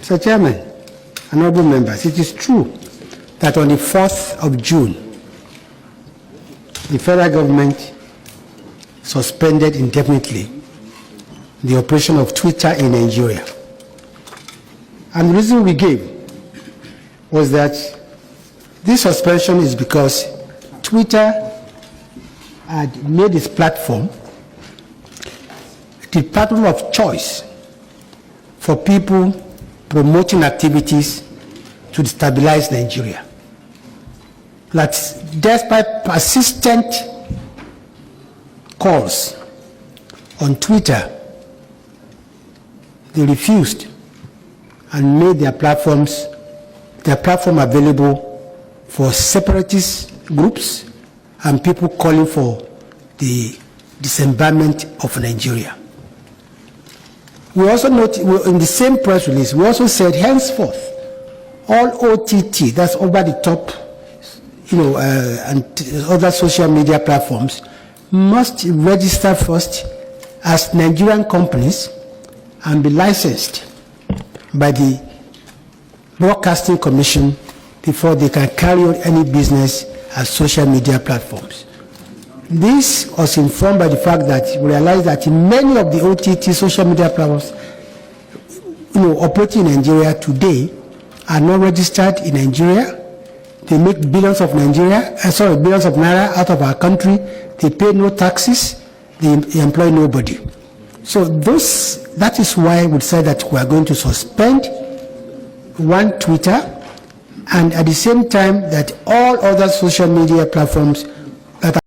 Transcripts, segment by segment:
Mr. Chairman, honorable members, it is true that on the 4th of June, the federal government suspended indefinitely the operation of Twitter in Nigeria. And the reason we gave was that this suspension is because Twitter had made its platform the platform of choice for people promoting activities to destabilize Nigeria. That despite persistent calls on Twitter, they refused and made their platform available for separatist groups and people calling for the dismemberment of Nigeria. We also note in the same press release, we also said henceforth all OTT, that's over the top, and other social media platforms, must register first as Nigerian companies and be licensed by the Broadcasting Commission before they can carry on any business as social media platforms. This was informed by the fact that we realized that in many of the OTT social media platforms operating in Nigeria today are not registered in Nigeria. They make billions of naira out of our country. They pay no taxes. They employ nobody. So that is why we decided that we are going to suspend one Twitter, and at the same time that all other social media platforms that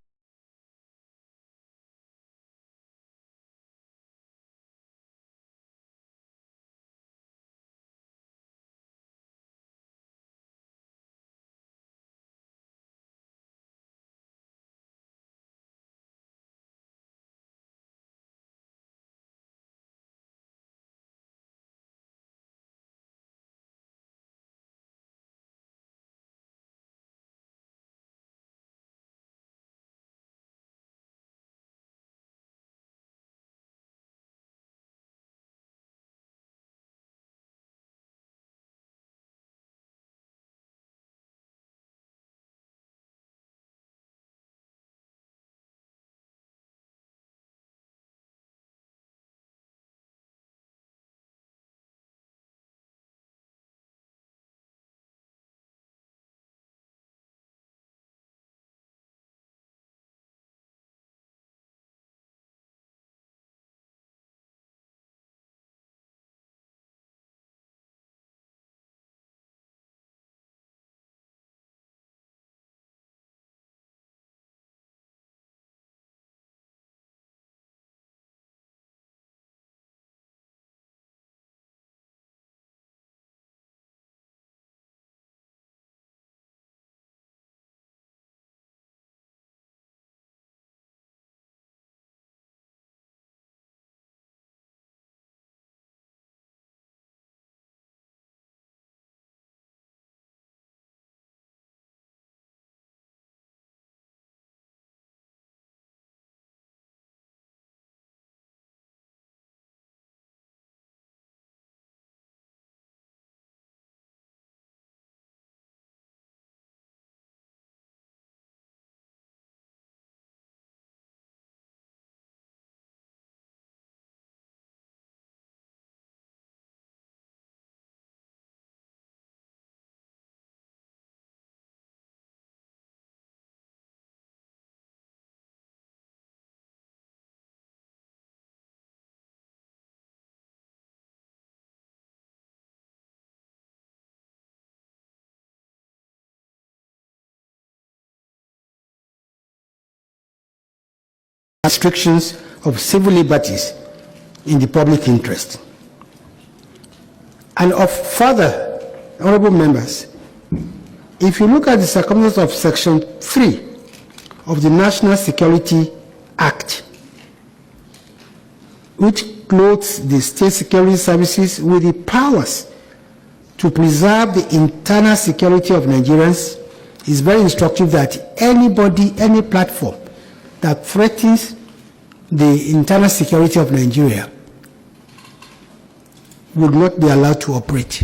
restrictions of civil liberties in the public interest. And of further, honorable members, if you look at the circumstances of Section 3 of the National Security Act, which clothes the state security services with the powers to preserve the internal security of Nigerians, is very instructive that anybody, any platform that threatens the internal security of Nigeria would not be allowed to operate.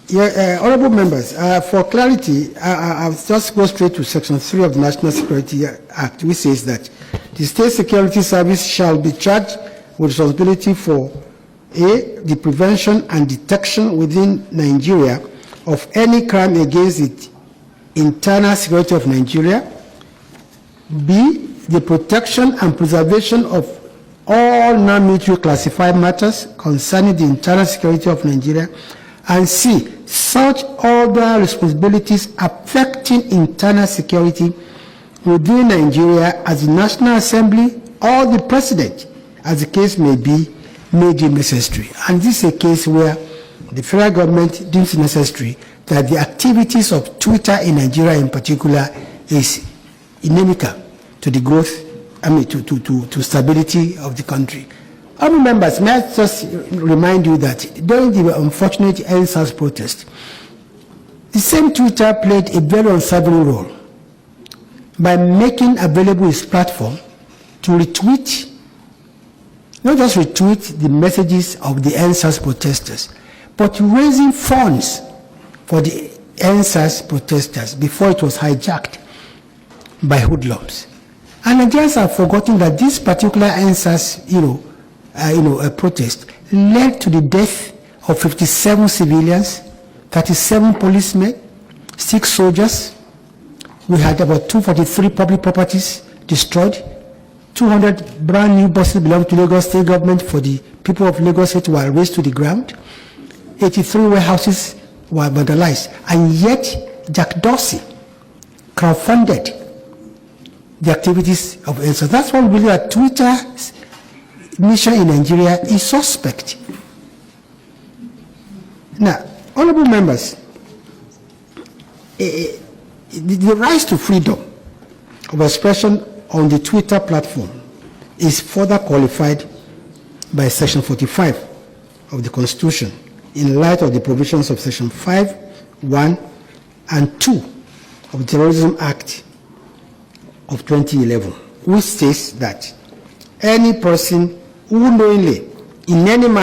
Yeah, honorable members, for clarity, I'll just go straight to Section 3 of the National Security Act, which says that the State Security Service shall be charged with responsibility for A, the prevention and detection within Nigeria of any crime against the internal security of Nigeria, B, the protection and preservation of all non-military classified matters concerning the internal security of Nigeria, and C, such other responsibilities affecting internal security within Nigeria as the National Assembly or the President, as the case may be, may deem necessary. And this is a case where the federal government deems necessary that the activities of Twitter in Nigeria in particular is inimical to the growth, to stability of the country. Honourable members, may I just remind you that during the unfortunate NSAS protest, the same Twitter played a very unsavory role by making available its platform to retweet, not just retweet the messages of the NSAS protesters, but raising funds for the NSAS protesters before it was hijacked by hoodlums. And Nigerians have forgotten that this particular NSAS, a protest led to the death of 57 civilians, 37 policemen, 6 soldiers. We had about 243 public properties destroyed, 200 brand new buses belonging to Lagos State government for the people of Lagos State were razed to the ground, 83 warehouses were vandalized, and yet Jack Dorsey crowdfunded the activities of NSAS. That's why we believe that Twitter's mission in Nigeria is suspect. Now, honorable members, the right to freedom of expression on the Twitter platform is further qualified by Section 45 of the Constitution in light of the provisions of Section 5, 1, and 2 of the Terrorism Act of 2011, which states that any person who knowingly, in any manner,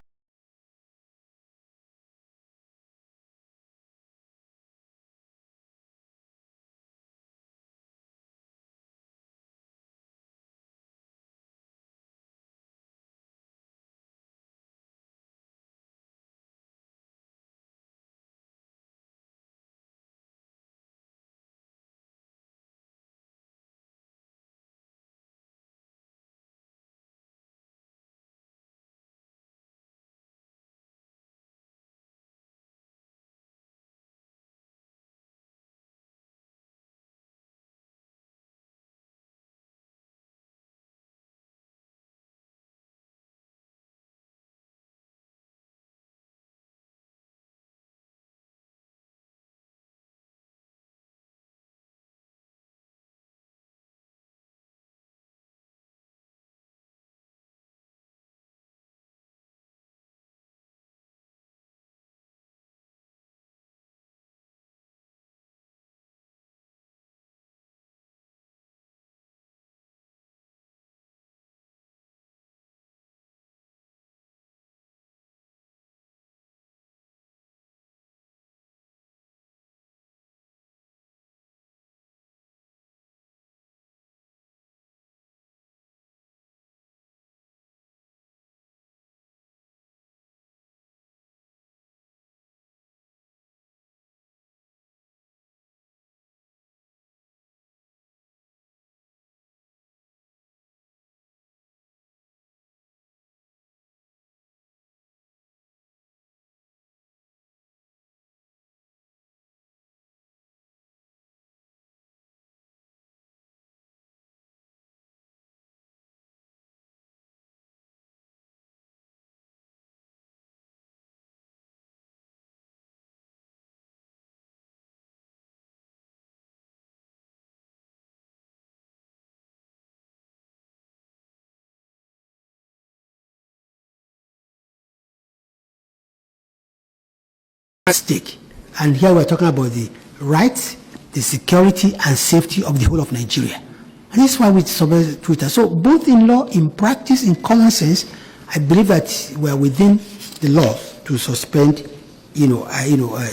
stake. And here we're talking about the rights, the security, and safety of the whole of Nigeria. And this is why we survey Twitter. So both in law, in practice, in common sense, I believe that we are within the law to suspend,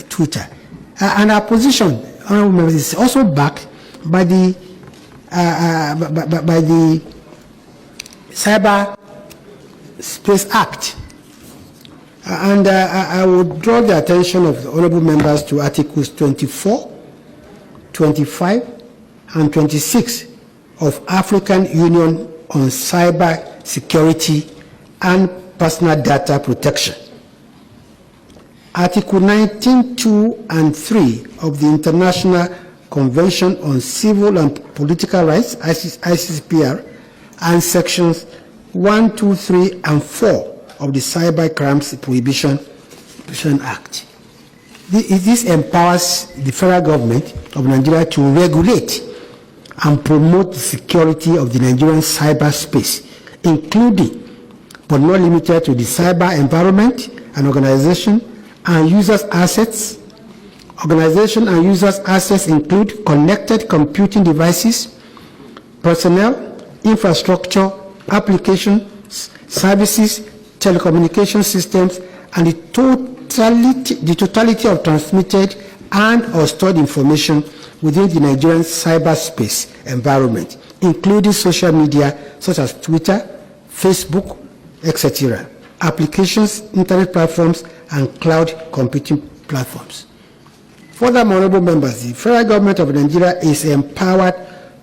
Twitter. And our position, honorable members, is also backed by the Cyber Space Act. And I would draw the attention of the honorable members to Articles 24, 25, and 26 of African Union on Cyber Security and Personal Data Protection. Article 19, 2, and 3 of the International Convention on Civil and Political Rights, ICCPR, and Sections 1, 2, 3, and 4 of the Cyber Crimes Prohibition Act. This empowers the federal government of Nigeria to regulate and promote the security of the Nigerian cyberspace, including but not limited to the cyber environment and organization and users' assets. Organization and users' assets include connected computing devices, personnel, infrastructure, applications, services, telecommunication systems, and the totality of transmitted and or stored information within the Nigerian cyberspace environment, including social media such as Twitter, Facebook, etc., applications, internet platforms, and cloud computing platforms. Furthermore, honorable members, the federal government of Nigeria is empowered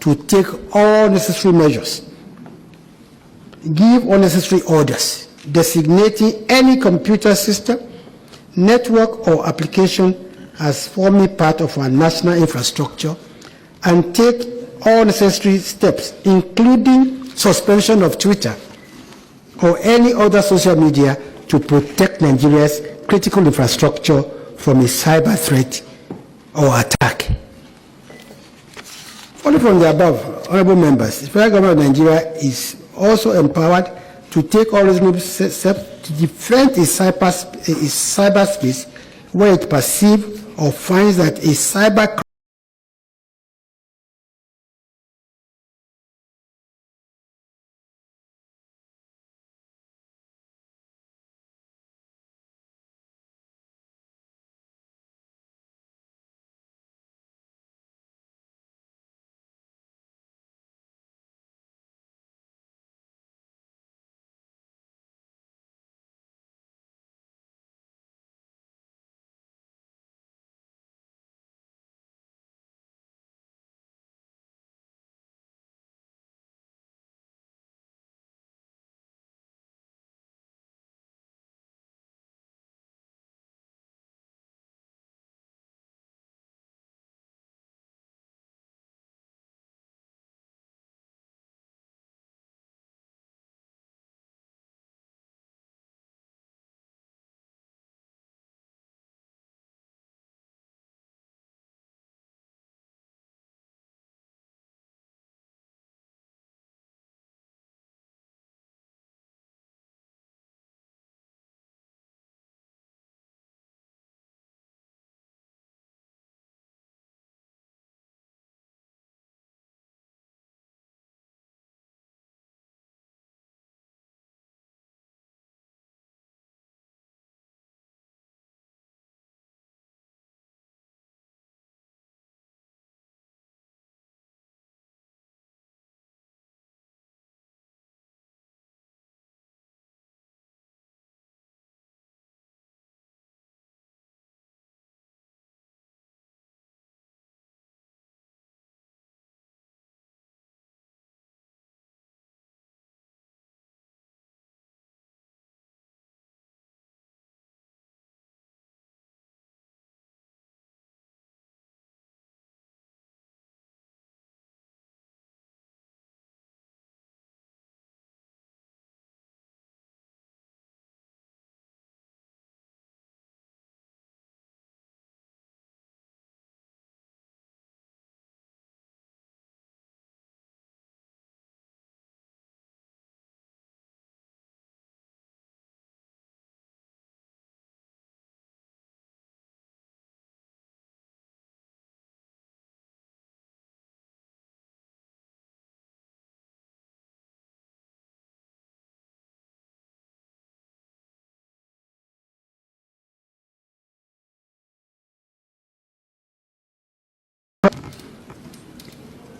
to take all necessary measures, give all necessary orders, designating any computer system, network, or application as forming part of our national infrastructure, and take all necessary steps, including suspension of Twitter or any other social media, to protect Nigeria's critical infrastructure from a cyber threat or attack. Following from the above, honorable members, the federal government of Nigeria is also empowered to take all reasonable steps to defend its cyberspace where it perceives or finds that a cyber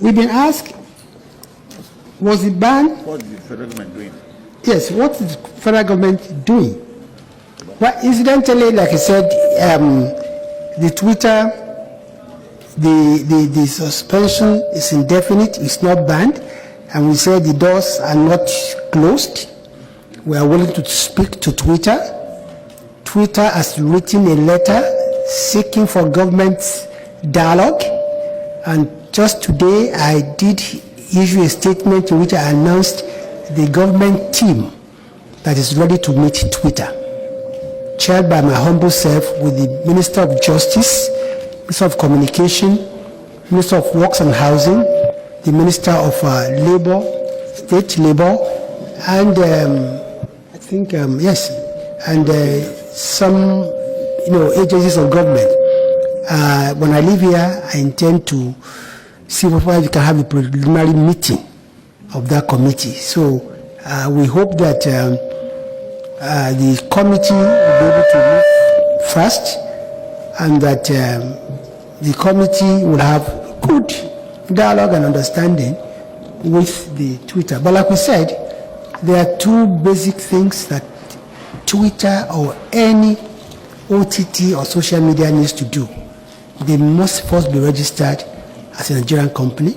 We've been asked, was the ban? What is the federal government doing? Yes, what is the federal government doing? Well, incidentally, like I said, the Twitter, the suspension is indefinite, it's not banned, and we said the doors are not closed. We are willing to speak to Twitter. Twitter has written a letter seeking for government dialogue, and just today I did issue a statement in which I announced the government team that is ready to meet Twitter, chaired by my humble self with the Minister of Justice, Minister of Communication, Minister of Works and Housing, the Minister of Labor, State Labor, and I think, yes, and some, agencies of government. When I leave here, I intend to see whether we can have a preliminary meeting of that committee. So we hope that the committee will be able to move fast, and that the committee will have good dialogue and understanding with the Twitter. But like we said, there are two basic things that Twitter or any OTT or social media needs to do. They must first be registered as a Nigerian company,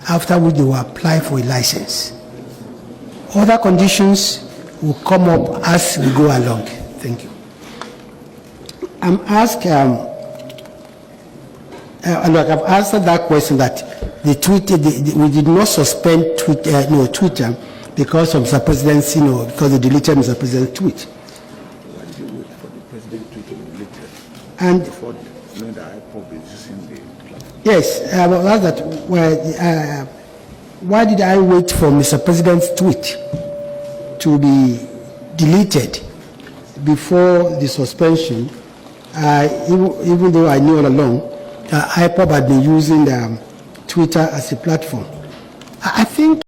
after which they will apply for a license. Other conditions will come up as we go along. Thank you. I'm asked, look, I've answered that question that the Twitter, we did not suspend Twitter because of Mr. President's, because they deleted Mr. President's tweet. Why did you wait for the president to delete it? And before knowing that IPOB is using the platform? yes, that's that. Well, why did I wait for Mr. President's tweet to be deleted before the suspension? Even though I knew all along that IPOB had been using Twitter as a platform. I think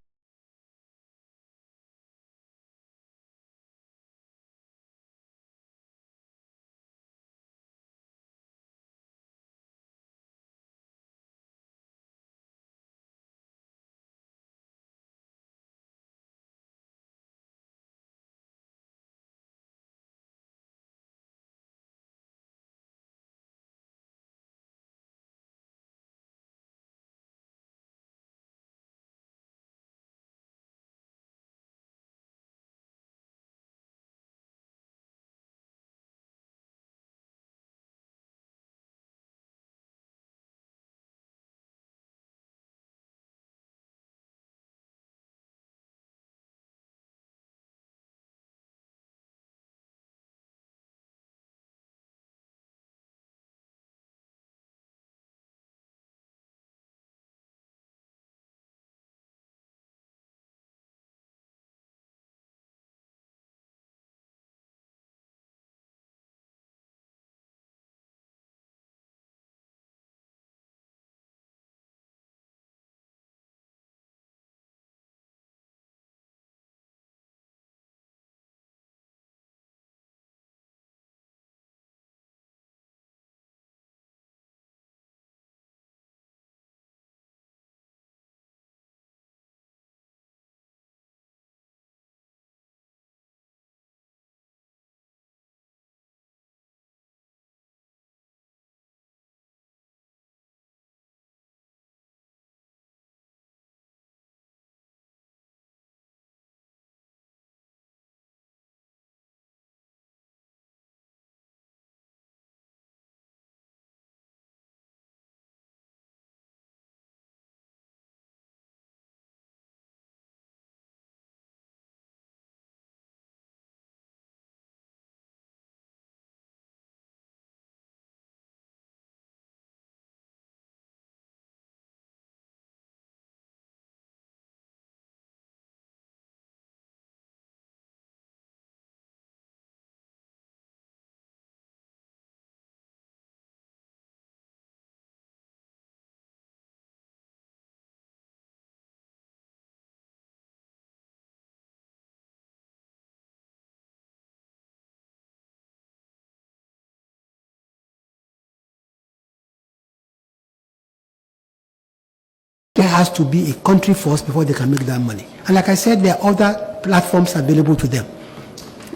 there has to be a country first before they can make that money. And like I said, there are other platforms available to them.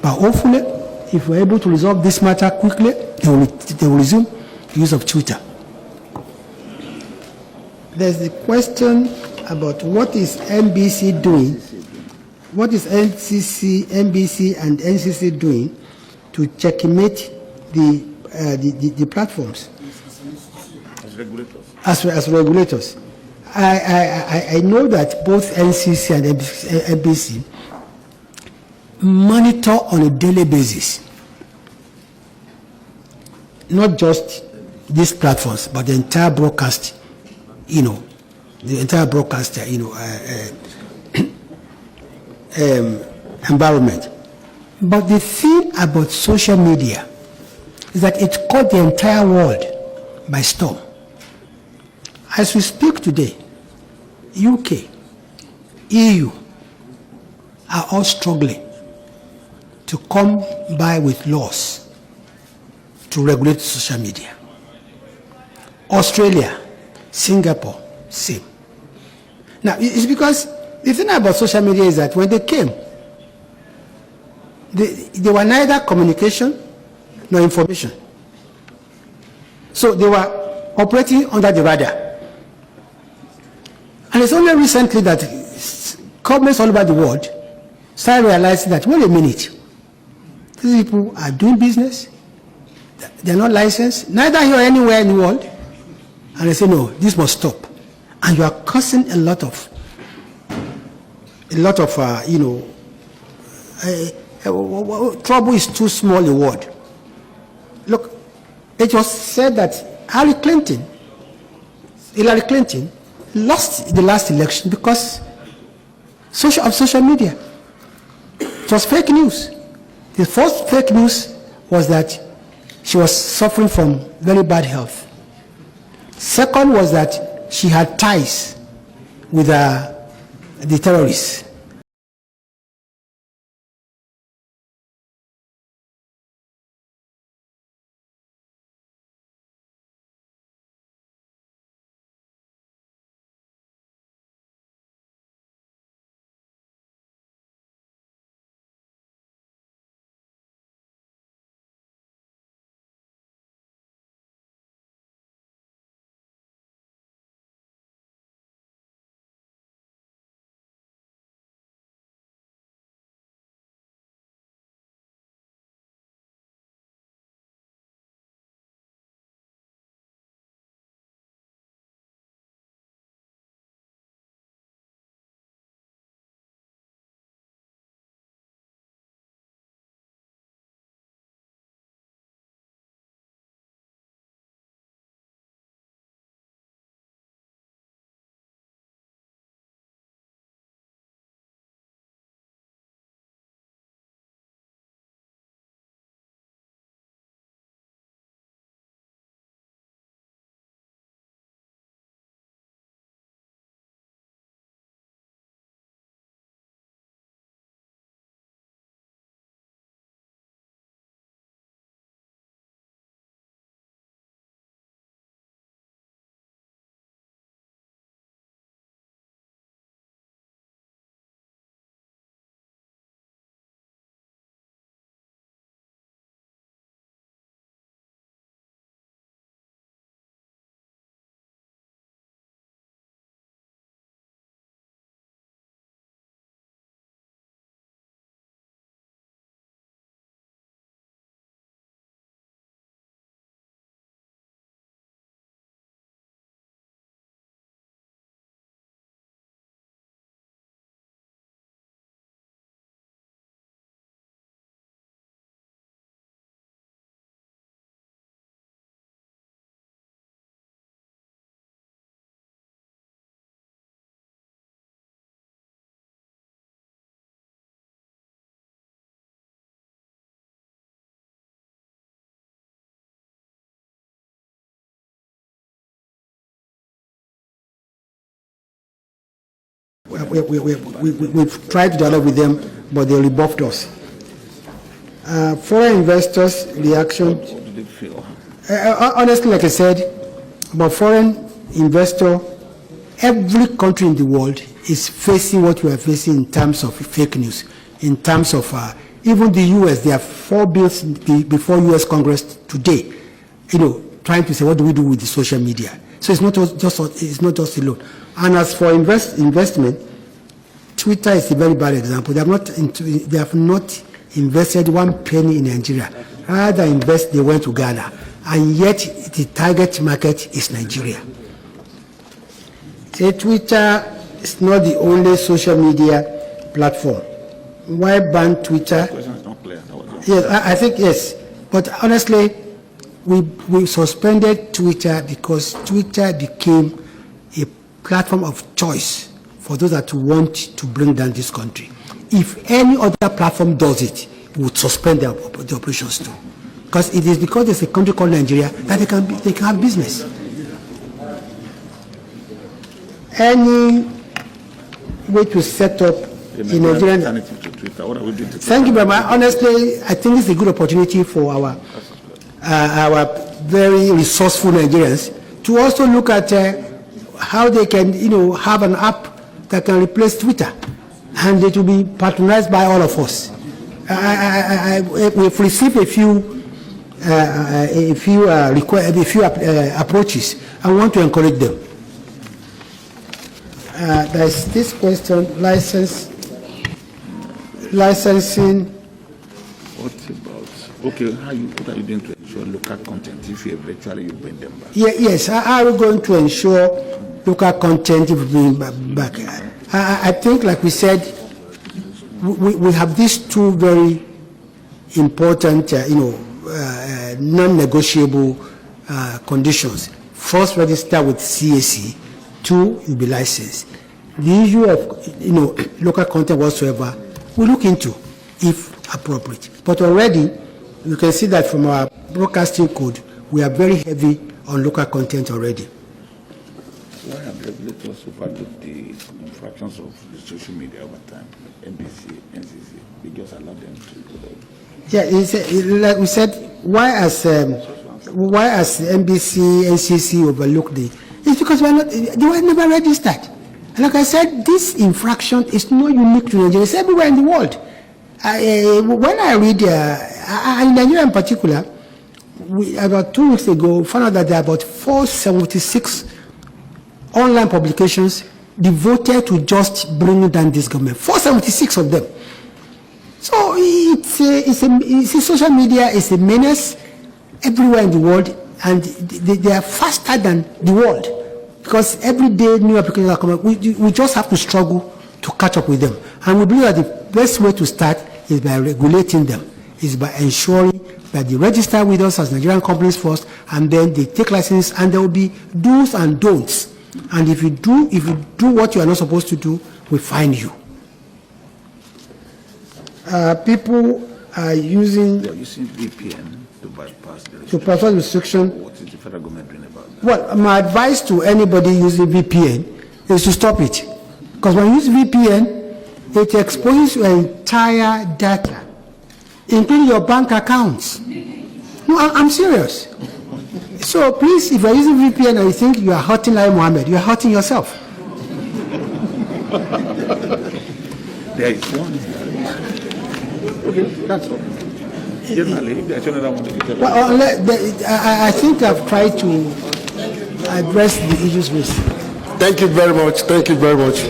But hopefully, if we're able to resolve this matter quickly, they will resume the use of Twitter. There's the question about what is NBC doing, what is NBC and NCC doing to checkmate the platforms? As regulators. As regulators. I know that both NCC and NBC monitor on a daily basis, not just these platforms, but the entire broadcast, environment. But the thing about social media is that it caught the entire world by storm. As we speak today, UK, EU are all struggling to come by with laws to regulate social media. Australia, Singapore, same. Now, it's because the thing about social media is that when they came, they were neither communication nor information. So they were operating under the radar. And it's only recently that governments all over the world started realizing that, wait a minute, these people are doing business, they're not licensed, neither here or anywhere in the world. And they say, no, this must stop. And you are causing a lot of trouble is too small a word. Look, it was said that Hillary Clinton lost the last election because of social media. It was fake news. The first fake news was that she was suffering from very bad health. Second was that she had ties with the terrorists. We've tried to dialogue with them, but they rebuffed us. Foreign investors' reaction. What do they feel? Honestly, like I said, about foreign investor every country in the world is facing what we are facing in terms of fake news, in terms of even the U.S. There are 4 bills before U.S. Congress today, trying to say what do we do with the social media. So it's not just alone. And as for investment, Twitter is a very bad example. They have not invested 1 penny in Nigeria. Rather they went to Ghana, and yet the target market is Nigeria. Twitter is not the only social media platform. Why ban Twitter? The question is not clear. Yes, I think yes. But honestly, we suspended Twitter because Twitter became a platform of choice for those that want to bring down this country. If any other platform does it, we would suspend the operations too. Because it is because there's a country called Nigeria that they can have business. Any way to set up in Nigerian alternative to Twitter. What are we doing to Thank you very much. Honestly, I think it's a good opportunity for our very resourceful Nigerians to also look at how they can, have an app that can replace Twitter, and it will be patronized by all of us. We've received a few approaches. I want to encourage them. There's this question: licensing. What about, what are you doing to ensure local content if you eventually you bring them back? Yes, how are we going to ensure local content if we bring back? I think, like we said, we have these 2 very important, non-negotiable conditions. First, register with CAC. 2, you'll be licensed. The issue of, local content whatsoever, we look into if appropriate. But already, you can see that from our broadcasting code, we are very heavy on local content already. Why have regulators overlooked the infractions of the social media over time? NBC, NCC, they just allow them to. Yeah, like we said, why has NBC, NCC overlooked the? It's because they were never registered. And like I said, this infraction is not unique to Nigeria. It's everywhere in the world. When I read, in Nigeria in particular, about 2 weeks ago, found out that there are about 476 online publications devoted to just bringing down this government. 476 of them. So social media is a menace everywhere in the world, and they are faster than the world, because every day new applications are coming. We just have to struggle to catch up with them, and we believe that the best way to start is by regulating them, is by ensuring that they register with us as Nigerian companies first, and then they take license, and there will be do's and don'ts. And if you do what you are not supposed to do, we fine you. People are using VPN to bypass the to bypass restriction. What is the federal government doing about that? Well, my advice to anybody using VPN is to stop it, because when you use VPN, it exposes your entire data, including your bank accounts. No, I'm serious. So please, if you're using VPN and you think you are hurting like Mohammed, you are hurting yourself. There is one. Okay, that's all. Generally, there's another one. Well, I think I've tried to address the issues with. Thank you very much. Thank you very much.